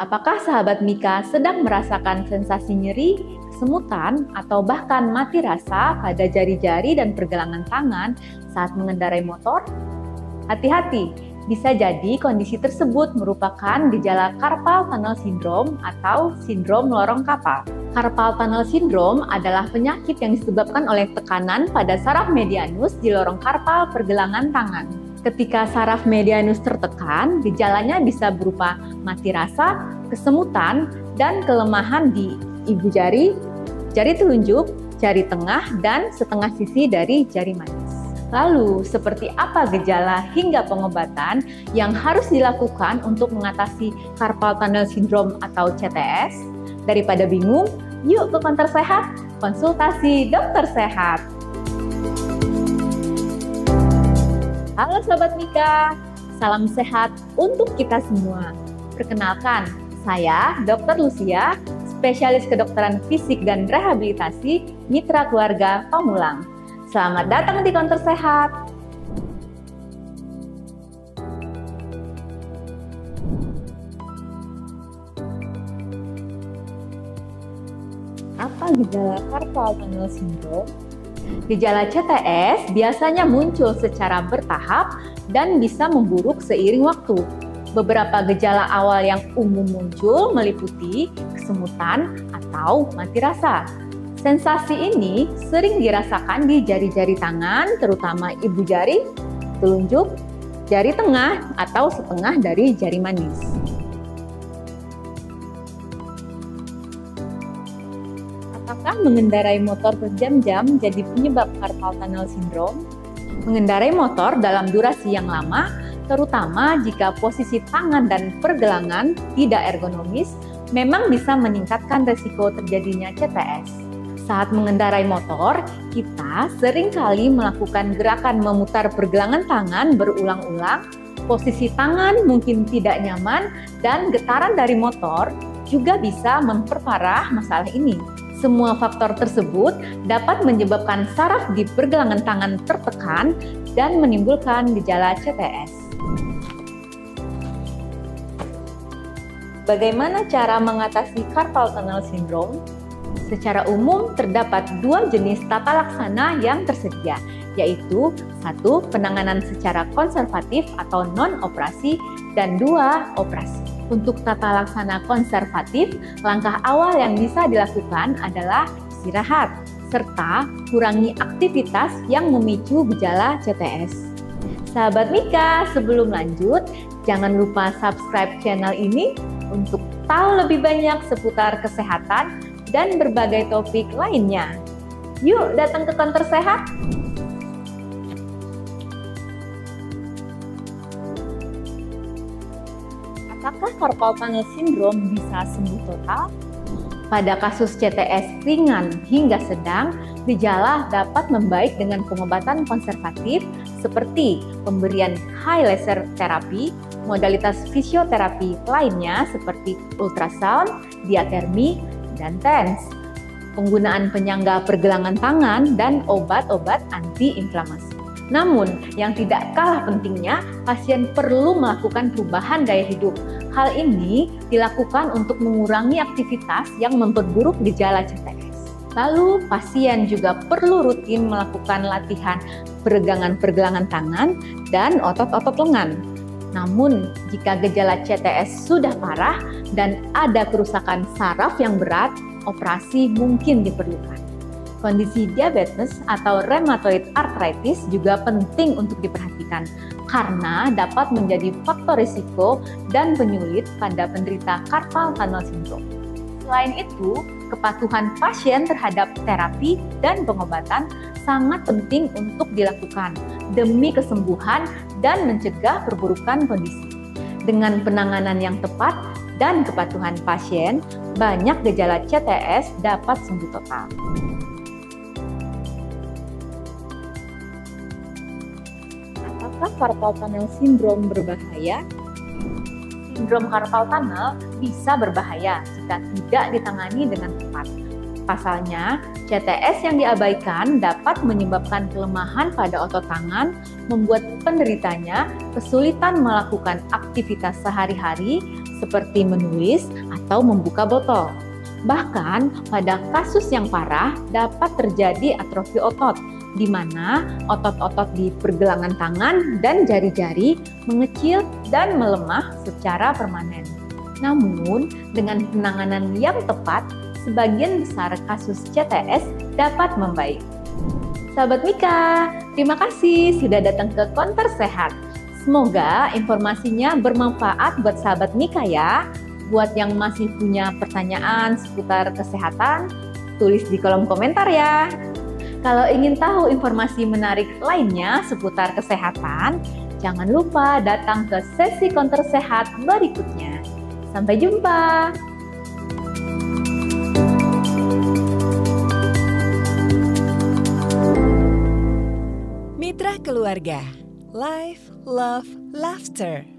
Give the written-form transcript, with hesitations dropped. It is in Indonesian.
Apakah sahabat Mika sedang merasakan sensasi nyeri, kesemutan, atau bahkan mati rasa pada jari-jari dan pergelangan tangan saat mengendarai motor? Hati-hati, bisa jadi kondisi tersebut merupakan gejala carpal tunnel syndrome atau sindrom lorong kapal. Carpal tunnel syndrome adalah penyakit yang disebabkan oleh tekanan pada saraf medianus di lorong karpal pergelangan tangan. Ketika saraf medianus tertekan, gejalanya bisa berupa mati rasa, kesemutan, dan kelemahan di ibu jari, jari telunjuk, jari tengah, dan setengah sisi dari jari manis. Lalu, seperti apa gejala hingga pengobatan yang harus dilakukan untuk mengatasi carpal tunnel syndrome atau CTS? Daripada bingung, yuk ke Konter Sehat, konsultasi dokter sehat. Halo Sobat Mika, salam sehat untuk kita semua. Perkenalkan, saya Dr. Lucia, spesialis kedokteran fisik dan rehabilitasi Mitra Keluarga Pamulang. Selamat datang di Konter Sehat. Apa gejala carpal tunnel syndrome? Gejala CTS biasanya muncul secara bertahap dan bisa memburuk seiring waktu. Beberapa gejala awal yang umum muncul meliputi kesemutan atau mati rasa. Sensasi ini sering dirasakan di jari-jari tangan, terutama ibu jari, telunjuk, jari tengah, atau setengah dari jari manis. Apakah mengendarai motor berjam-jam jadi penyebab carpal tunnel syndrome? Mengendarai motor dalam durasi yang lama, terutama jika posisi tangan dan pergelangan tidak ergonomis, memang bisa meningkatkan resiko terjadinya CTS. Saat mengendarai motor, kita seringkali melakukan gerakan memutar pergelangan tangan berulang-ulang, posisi tangan mungkin tidak nyaman, dan getaran dari motor juga bisa memperparah masalah ini. Semua faktor tersebut dapat menyebabkan saraf di pergelangan tangan tertekan dan menimbulkan gejala CTS. Bagaimana cara mengatasi carpal tunnel syndrome? Secara umum terdapat dua jenis tata laksana yang tersedia, yaitu 1. Penanganan secara konservatif atau non-operasi, dan 2. Operasi. Untuk tata laksana konservatif, langkah awal yang bisa dilakukan adalah istirahat, serta kurangi aktivitas yang memicu gejala CTS. Sahabat Mika, sebelum lanjut, jangan lupa subscribe channel ini untuk tahu lebih banyak seputar kesehatan dan berbagai topik lainnya. Yuk datang ke Konter Sehat! Apakah carpal tunnel syndrome bisa sembuh total? Pada kasus CTS ringan hingga sedang, gejala dapat membaik dengan pengobatan konservatif seperti pemberian high laser therapy, modalitas fisioterapi lainnya seperti ultrasound, diatermi, dan TENS, penggunaan penyangga pergelangan tangan, dan obat-obat anti-inflamasi. Namun, yang tidak kalah pentingnya, pasien perlu melakukan perubahan gaya hidup. Hal ini dilakukan untuk mengurangi aktivitas yang memperburuk gejala CTS. Lalu, pasien juga perlu rutin melakukan latihan peregangan pergelangan tangan dan otot-otot lengan. Namun, jika gejala CTS sudah parah dan ada kerusakan saraf yang berat, operasi mungkin diperlukan. Kondisi diabetes atau rheumatoid arthritis juga penting untuk diperhatikan karena dapat menjadi faktor risiko dan penyulit pada penderita carpal tunnel syndrome. Selain itu, kepatuhan pasien terhadap terapi dan pengobatan sangat penting untuk dilakukan demi kesembuhan dan mencegah perburukan kondisi. Dengan penanganan yang tepat dan kepatuhan pasien, banyak gejala CTS dapat sembuh total. Apakah carpal tunnel syndrome berbahaya? Sindrom carpal tunnel bisa berbahaya jika tidak ditangani dengan tepat. Pasalnya, CTS yang diabaikan dapat menyebabkan kelemahan pada otot tangan, membuat penderitanya kesulitan melakukan aktivitas sehari-hari seperti menulis atau membuka botol. Bahkan, pada kasus yang parah dapat terjadi atrofi otot, di mana otot-otot di pergelangan tangan dan jari-jari mengecil dan melemah secara permanen. Namun, dengan penanganan yang tepat, sebagian besar kasus CTS dapat membaik. Sahabat Mika, terima kasih sudah datang ke Konter Sehat. Semoga informasinya bermanfaat buat sahabat Mika ya. Buat yang masih punya pertanyaan seputar kesehatan, tulis di kolom komentar ya. Kalau ingin tahu informasi menarik lainnya seputar kesehatan, jangan lupa datang ke sesi Konter Sehat berikutnya. Sampai jumpa! Mitra Keluarga, Life, Love, Laughter.